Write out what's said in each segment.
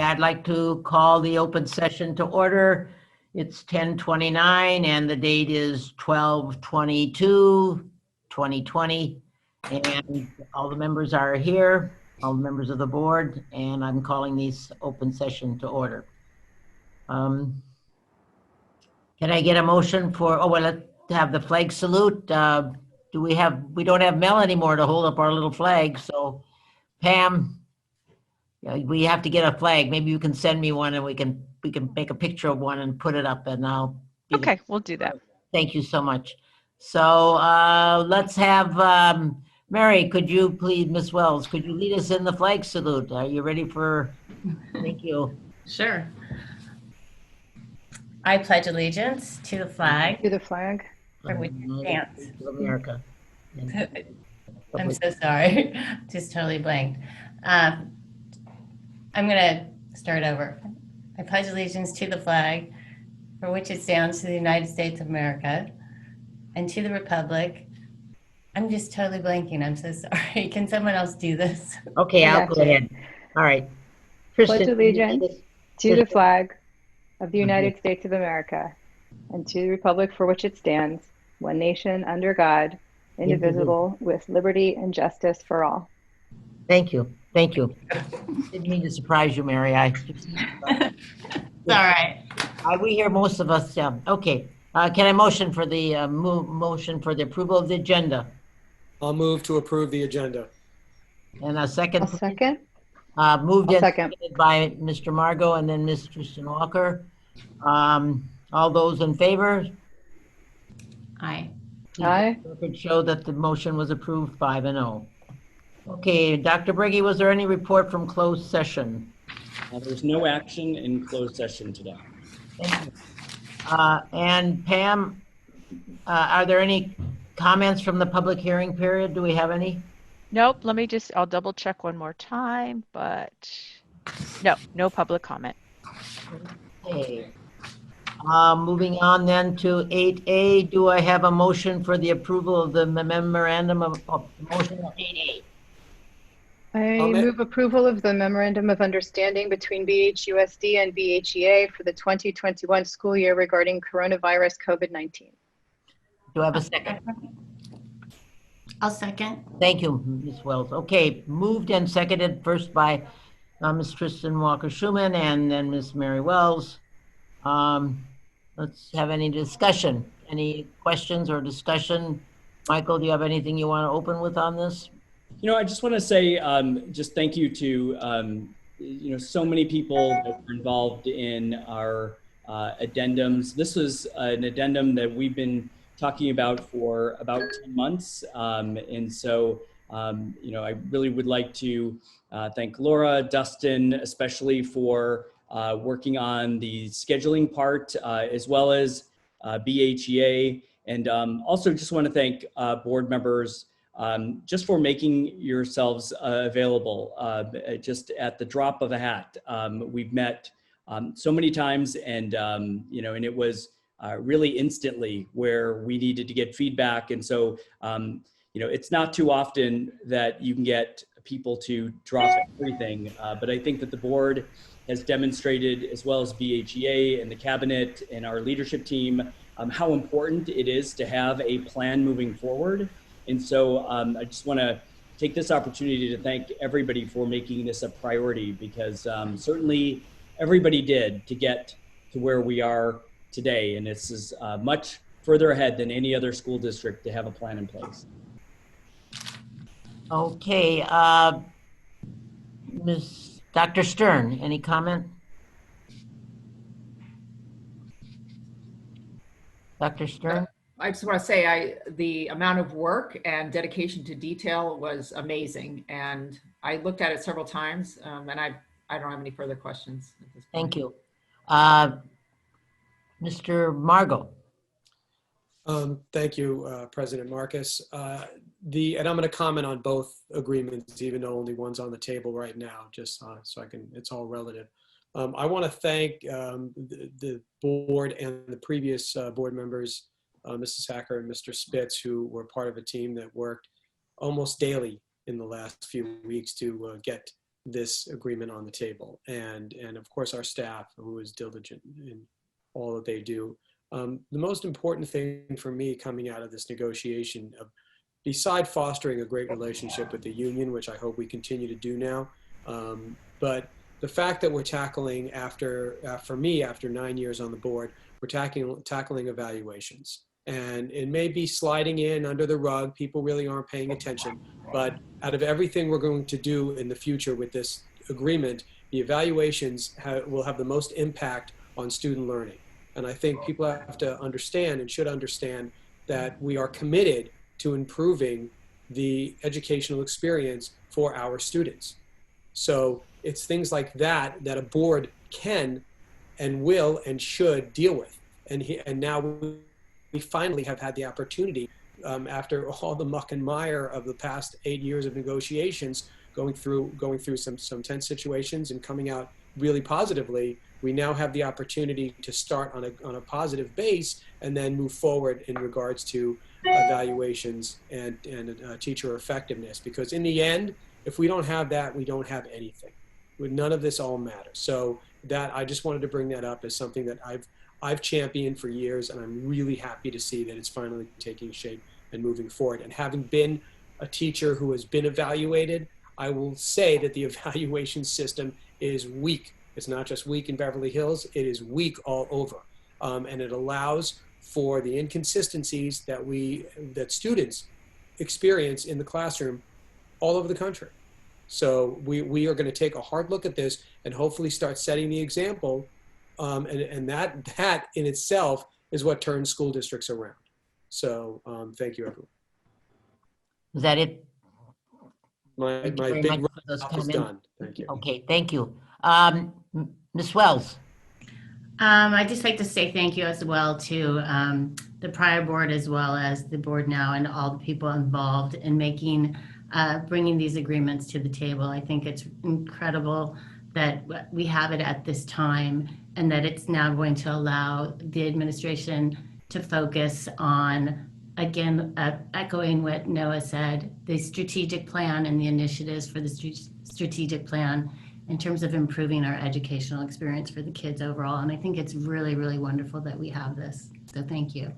I'd like to call the open session to order. It's 10:29 and the date is 12/22/2020. And all the members are here, all the members of the board, and I'm calling this open session to order. Can I get a motion for, well, let's have the flag salute. We don't have Mel anymore to hold up our little flag, so Pam, we have to get a flag. Maybe you can send me one and we can make a picture of one and put it up, and I'll. Okay, we'll do that. Thank you so much. So let's have Mary, could you please, Miss Wells, could you lead us in the flag salute? Are you ready for, thank you. Sure. I pledge allegiance to the flag. To the flag. For which it stands. Of America. I'm so sorry. Just totally blanked. I'm going to start over. I pledge allegiance to the flag for which it stands, to the United States of America, and to the republic. I'm just totally blanking. I'm so sorry. Can someone else do this? Okay, I'll go ahead. All right. Pledge allegiance to the flag of the United States of America and to the republic for which it stands, one nation under God, indivisible, with liberty and justice for all. Thank you. Thank you. Didn't mean to surprise you, Mary. It's all right. We hear most of us. Okay. Can I motion for the motion for the approval of the agenda? I'll move to approve the agenda. And a second. A second. Moved and second. seconded by Mr. Margot and then Ms. Tristan Walker. All those in favor? Aye. Aye. Record show that the motion was approved 5-0. Okay, Dr. Briggy, was there any report from closed session? There's no action in closed session today. Thank you. And Pam, are there any comments from the public hearing period? Do we have any? Nope, I'll double check one more time, but no public comment. Okay. Moving on then to 8A, do I have a motion for the approval of the memorandum of motion of 8A? I move approval of the Memorandum of Understanding between BHUSD and BHEA for the 2021 school year regarding coronavirus COVID-19. Do I have a second? I'll second. Thank you, Ms. Wells. Okay, moved and seconded first by Ms. Tristan Walker-Schuman and then Ms. Mary Wells. Let's have any discussion. Any questions or discussion? Michael, do you have anything you want to open with on this? You know, I just want to say just thank you to, so many people that were involved in our addendums. This was an addendum that we've been talking about for about 10 months. And so, I really would like to thank Laura, Dustin, especially for working on the scheduling part, as well as BHEA. And also just want to thank board members just for making yourselves available just at the drop of a hat. We've met so many times and, and it was really instantly where we needed to get feedback. And so, it's not too often that you can get people to drop everything, but I think that the board has demonstrated, as well as BHEA and the cabinet and our leadership team, how important it is to have a plan moving forward. And so I just want to take this opportunity to thank everybody for making this a priority, because certainly everybody did to get to where we are today. And this is much further ahead than any other school district to have a plan in place. Okay, Dr. Stern, any comment? Dr. Stern? I just want to say the amount of work and dedication to detail was amazing. And I looked at it several times and I don't have any further questions at this point. Thank you. Mr. Margot. Thank you, President Marcus. And I'm going to comment on both agreements, even though only one's on the table right now, just so it's all relative. I want to thank the board and the previous board members, Mrs. Hacker and Mr. Spitz, who were part of a team that worked almost daily in the last few weeks to get this agreement on the table. And of course, our staff, who is diligent in all that they do. The most important thing for me coming out of this negotiation, beside fostering a great relationship with the union, which I hope we continue to do now, but the fact that we're tackling, for me, after 9 years on the board, we're tackling evaluations. And it may be sliding in under the rug, people really aren't paying attention, but out of everything we're going to do in the future with this agreement, the evaluations will have the most impact on student learning. And I think people have to understand and should understand that we are committed to improving the educational experience for our students. So it's things like that that a board can and will and should deal with. And now we finally have had the opportunity, after all the muck and mire of the past 8 years of negotiations, going through some tense situations and coming out really positively. We now have the opportunity to start on a positive base and then move forward in regards to evaluations and teacher effectiveness. Because in the end, if we don't have that, we don't have anything. None of this all matters. So that, I just wanted to bring that up as something that I've championed for years, and I'm really happy to see that it's finally taking shape and moving forward. And having been a teacher who has been evaluated, I will say that the evaluation system is weak. It's not just weak in Beverly Hills, it is weak all over. And it allows for the inconsistencies that students experience in the classroom all over the country. So we are going to take a hard look at this and hopefully start setting the example. And that in itself is what turns school districts around. So thank you, everyone. Is that it? My Thank you very big much for those wrap is comments. done. Thank you. Okay, thank you. Ms. Wells. I'd just like to say thank you as well to the prior board, as well as the board now, and all the people involved in bringing these agreements to the table. I think it's incredible that we have it at this time, and that it's now going to allow the administration to focus on, again, echoing what Noah said, the strategic plan and the initiatives for the strategic plan in terms of improving our educational experience for the kids overall. And I think it's really, really wonderful that we have this. So thank you.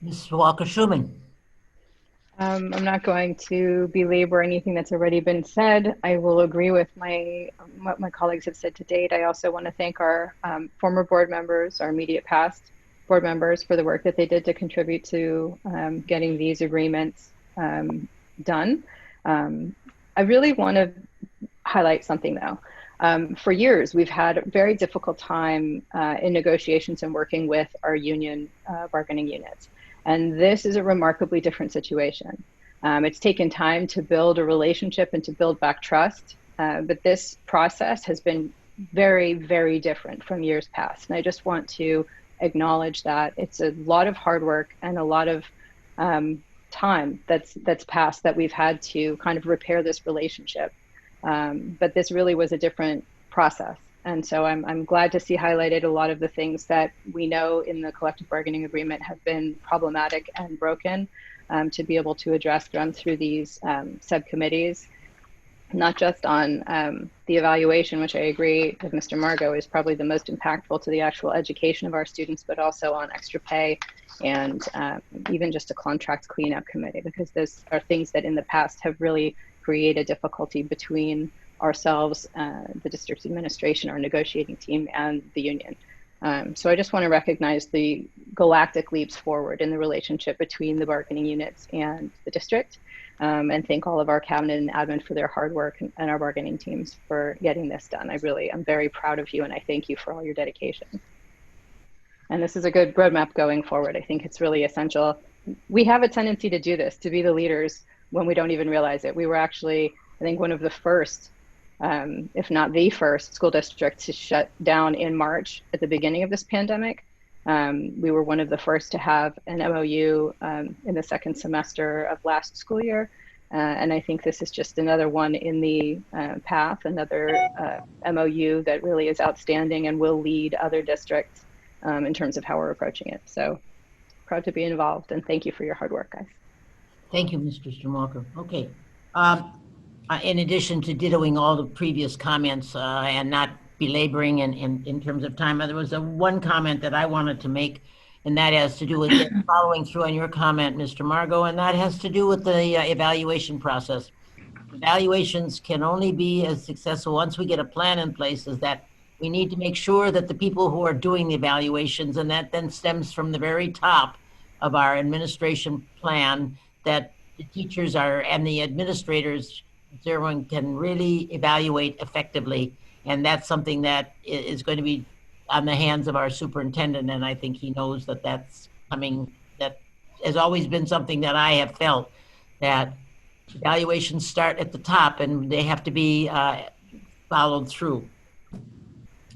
Ms. Walker-Schuman. I'm not going to belabor anything that's already been said. I will agree with what my colleagues have said to date. I also want to thank our former board members, our immediate past board members, for the work that they did to contribute to getting these agreements done. I really want to highlight something though. For years, we've had a very difficult time in negotiations and working with our union bargaining units. And this is a remarkably different situation. It's taken time to build a relationship and to build back trust, but this process has been very, very different from years past. And I just want to acknowledge that it's a lot of hard work and a lot of time that's passed that we've had to kind of repair this relationship. But this really was a different process. And so I'm glad to see highlighted a lot of the things that we know in the collective bargaining agreement have been problematic and broken, to be able to address them through these subcommittees, not just on the evaluation, which I agree with Mr. Margot is probably the most impactful to the actual education of our students, but also on extra pay and even just a contract cleanup committee, because those are things that in the past have really created difficulty between ourselves, the district administration, our negotiating team, and the union. So I just want to recognize the galactic leaps forward in the relationship between the bargaining units and the district, and thank all of our cabinet and admin for their hard work, and our bargaining teams for getting this done. I'm very proud of you, and I thank you for all your dedication. And this is a good roadmap going forward. I think it's really essential. We have a tendency to do this, to be the leaders when we don't even realize it. We were actually, I think, one of the first, if not the first, school district to shut down in March at the beginning of this pandemic. We were one of the first to have an MOU in the second semester of last school year. And I think this is just another one in the path, another MOU that really is outstanding and will lead other districts in terms of how we're approaching it. So proud to be involved, and thank you for your hard work, guys. Thank you, Mr. Walker. Okay. In addition to dittoing all the previous comments and not belaboring in terms of time, there was one comment that I wanted to make, and that has to do with following through on your comment, Mr. Margot, and that has to do with the evaluation process. Evaluations can only be as successful once we get a plan in place, is that we need to make sure that the people who are doing the evaluations, and that then stems from the very top of our administration plan, that the teachers are and the administrators, everyone can really evaluate effectively. And that's something that is going to be on the hands of our superintendent. And I think he knows that that's coming. That has always been something that I have felt, that evaluations start at the top and they have to be followed through.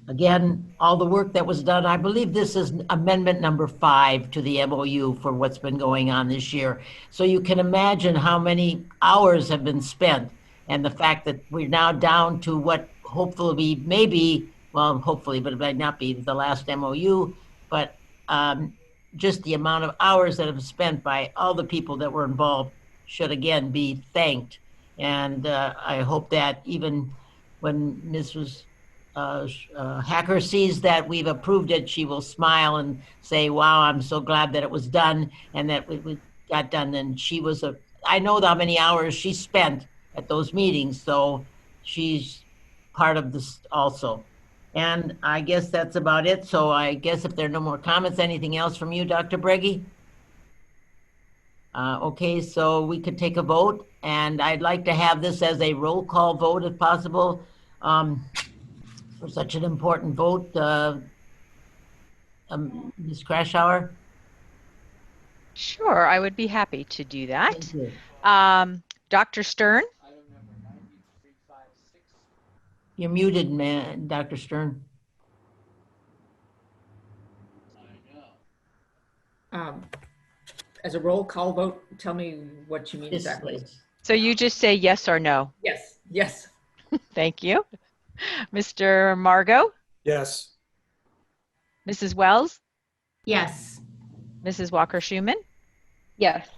Again, all the work that was done, I believe this is amendment number 5 to the MOU for what's been going on this year. So you can imagine how many hours have been spent, and the fact that we're now down to what hopefully be, maybe, well, hopefully, but it might not be the last MOU, but just the amount of hours that have been spent by all the people that were involved should again be thanked. And I hope that even when Mrs. Hacker sees that we've approved it, she will smile and say, wow, I'm so glad that it was done and that we got done. And she was I know how many hours she spent at those meetings, so she's part of this also. And I guess that's about it. So I guess if there are no more comments, anything else from you, Dr. Breggy? Okay, so we could take a vote, and I'd like to have this as a roll call vote if possible. For such an important vote, Ms. Crashauer? Sure, I would be happy to do that. Thank you. Dr. Stern? You're muted, man, Dr. Stern. As a roll call vote, tell me what you mean Yes, exactly. please. So you just say yes or no. Yes, yes. Thank you. Mr. Margot? Yes. Mrs. Wells? Yes. Mrs. Walker-Schuman? Yes.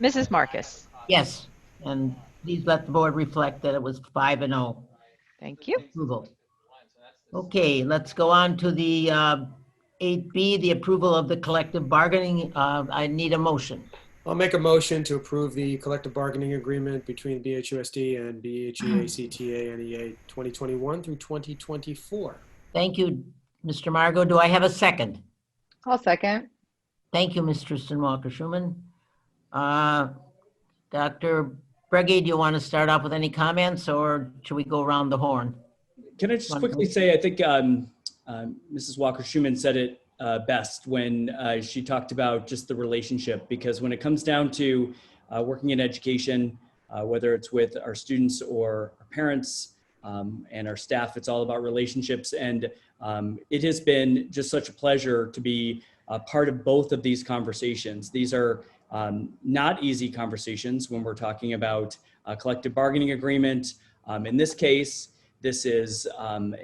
Mrs. Marcus? Yes, and please let the board reflect that it was 5-0 Thank you. approval. Okay, let's go on to the 8B, the approval of the collective bargaining. I need a motion. I'll make a motion to approve the collective bargaining agreement between BHUSD and BHEA-CTA NEA 2021 through 2024. Thank you, Mr. Margot. Do I have a second? I'll second. Thank you, Ms. Tristan Walker-Schuman. Dr. Breggy, do you want to start off with any comments, or should we go around the horn? Can I just quickly say, I think Mrs. Walker-Schuman said it best when she talked about just the relationship, because when it comes down to working in education, whether it's with our students or our parents and our staff, it's all about relationships. And it has been just such a pleasure to be a part of both of these conversations. These are not easy conversations when we're talking about a collective bargaining agreement. In this case, this is an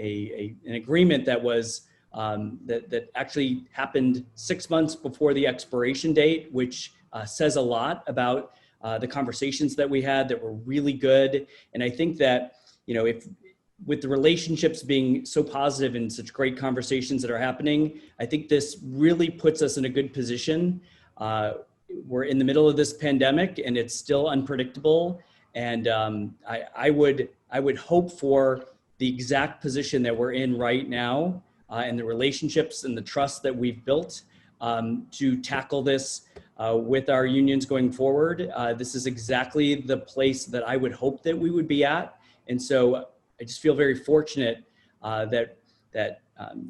agreement that was that actually happened 6 months before the expiration date, which says a lot about the conversations that we had that were really good. And I think that, you know, if with the relationships being so positive and such great conversations that are happening, I think this really puts us in a good position. We're in the middle of this pandemic and it's still unpredictable. And I would hope for the exact position that we're in right now and the relationships and the trust that we've built to tackle this with our unions going forward. This is exactly the place that I would hope that we would be at. And so I just feel very fortunate that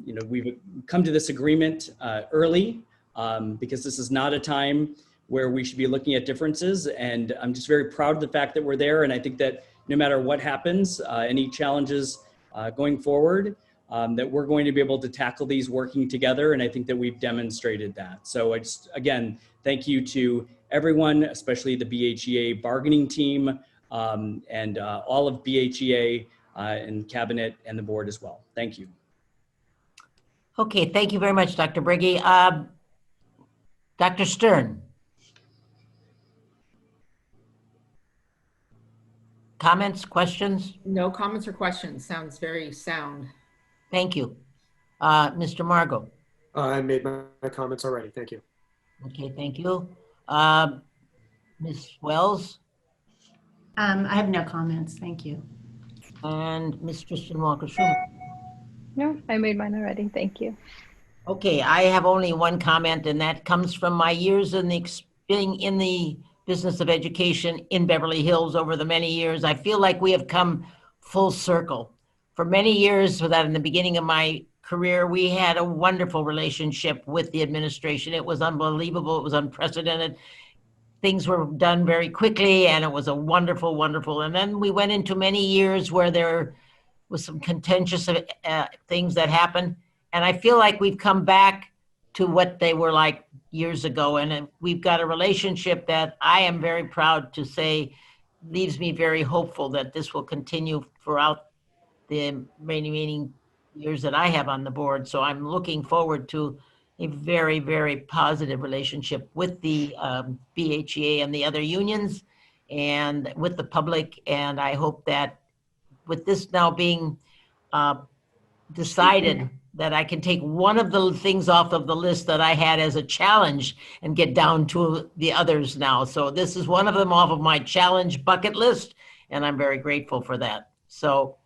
you know, we've come to this agreement early because this is not a time where we should be looking at differences. And I'm just very proud of the fact that we're there. And I think that no matter what happens, any challenges going forward, that we're going to be able to tackle these working together. And I think that we've demonstrated that. So I just, again, thank you to everyone, especially the BHEA bargaining team and all of BHEA and cabinet and the board as well. Thank you. Okay, thank you very much, Dr. Breggy. Dr. Stern. comments, questions? No comments or questions. Sounds very sound. Thank you. Mr. Margot? I made my comments already. Thank you. Okay, thank you. Ms. Wells I have no comments. Thank you. and Ms. Christian Walker-Schuman. No, I made mine already. Thank you. Okay, I have only one comment, and that comes from my years in being in the business of education in Beverly Hills over the many years. I feel like we have come full circle. For many years, so that in the beginning of my career, we had a wonderful relationship with the administration. It was unbelievable. It was unprecedented. Things were done very quickly, and it was a wonderful, wonderful. And then we went into many years where there was some contentious things that happened. And I feel like we've come back to what they were like years ago. And we've got a relationship that I am very proud to say leaves me very hopeful that this will continue throughout the remaining years that I have on the board. So I'm looking forward to a very, very positive relationship with the BHEA and the other unions and with the public. And I hope that with this now being decided, that I can take one of the things off of the list that I had as a challenge and get down to the others now. So this is one of them off of my challenge bucket list, and I'm very grateful for that. So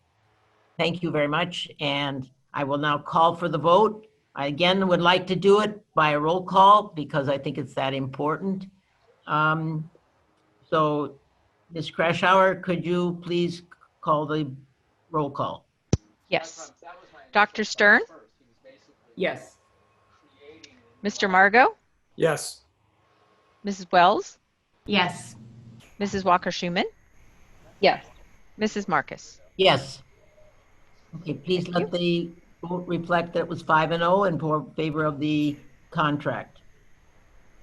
thank you very much. And I will now call for the vote. I again would like to do it by a roll call because I think it's that important. So Ms. Krashauer, could you please call the roll call? Yes. Dr. Stern? Yes. Mr. Margot? Yes. Mrs. Wells? Yes. Mrs. Walker-Schuman? Yes. Mrs. Marcus? Yes. Okay, please Thank let the vote reflect that it was 5-0 in favor of the contract.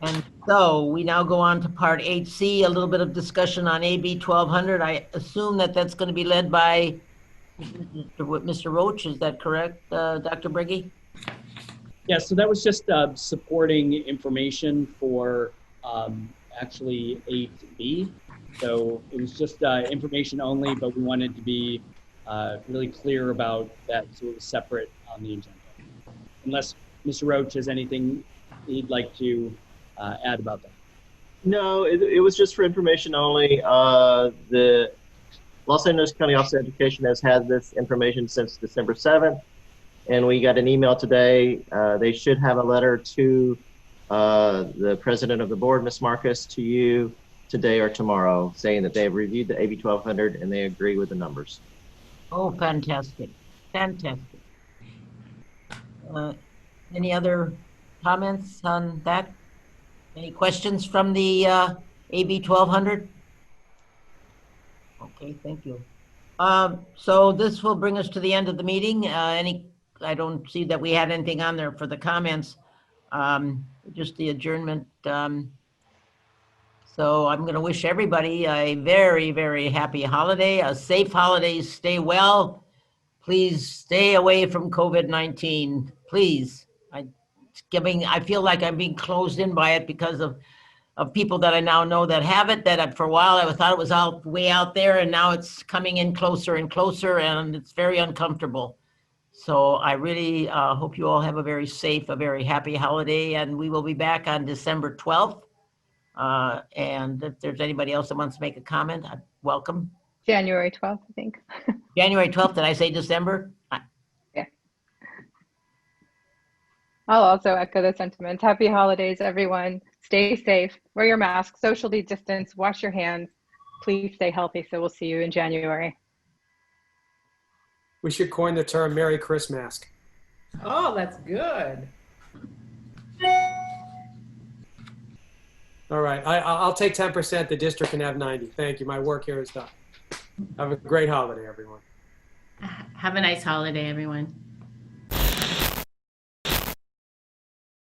And so we now go on to part 8C, a little bit of discussion on AB 1200. I assume that that's going to be led by Mr. Roach. Is that correct, Dr. Briggy? Yeah, so that was just supporting information for actually 8B. So it was just information only, but we wanted to be really clear about that, so it was separate on the agenda. Unless Mr. Roach has anything he'd like to add about that. No, it was just for information only. The Los Angeles County Office of Education has had this information since December 7th, and we got an email today. They should have a letter to the president of the board, Ms. Marcus, to you today or tomorrow, saying that they have reviewed the AB 1200 and they agree with the numbers. Oh, fantastic. Fantastic. Any other comments on that? Any questions from the AB 1200? Okay, thank you. So this will bring us to the end of the meeting. I don't see that we had anything on there for the comments, just the adjournment. So I'm going to wish everybody a very, very happy holiday, a safe holiday, stay well. Please stay away from COVID-19, please. I feel like I'm being closed in by it because of people that I now know that have it, that for a while I thought it was way out there, and now it's coming in closer and closer, and it's very uncomfortable. So I really hope you all have a very safe, a very happy holiday, and we will be back on December 12th. And if there's anybody else that wants to make a comment, welcome. January 12th, I think. January 12th, did I say December? Yeah. I'll also echo the sentiments. Happy holidays, everyone. Stay safe, wear your mask, socially distance, wash your hands. Please stay healthy. So we'll see you in January. We should coin the term Merry Christmas. Oh, that's good. All right, I'll take 10%. The district can have 90. Thank you. My work here is done. Have a great holiday, everyone. Have a nice holiday, everyone.